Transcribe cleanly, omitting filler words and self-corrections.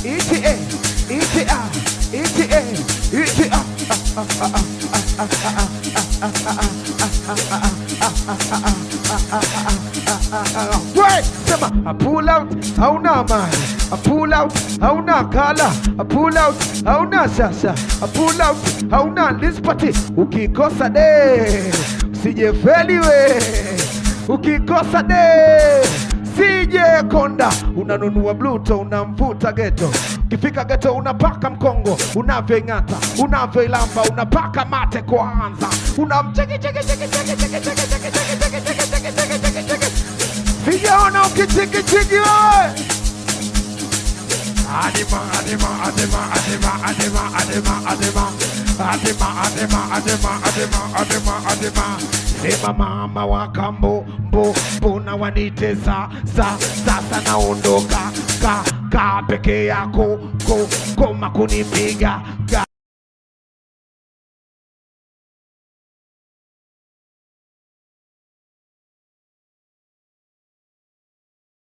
ETA, ETA, ETA, ETA. Wait, sema, I pull out, hauna mali. I pull out, hauna kala. I pull out, hauna sasa. I pull out, hauna lispati. Ukikosa de, sije feli we. Ukikosa de, sije konda. Unanunua bluto, unamvuta geto. Ukifika geto unapaka mkongo, unavyoingata, unavyoilamba, unapaka mate kwanza. Unamcheki cheki cheki cheki cheki cheki cheki cheki cheki cheki cheki cheki cheki. Sijaona ukicheki cheki wewe. Adema adema adema adema adema adema adema adema adema adema adema adema adema. Sema mama wa kambo mbo mbona wanitesa sasa naondoka ka peke yako koma kunipiga.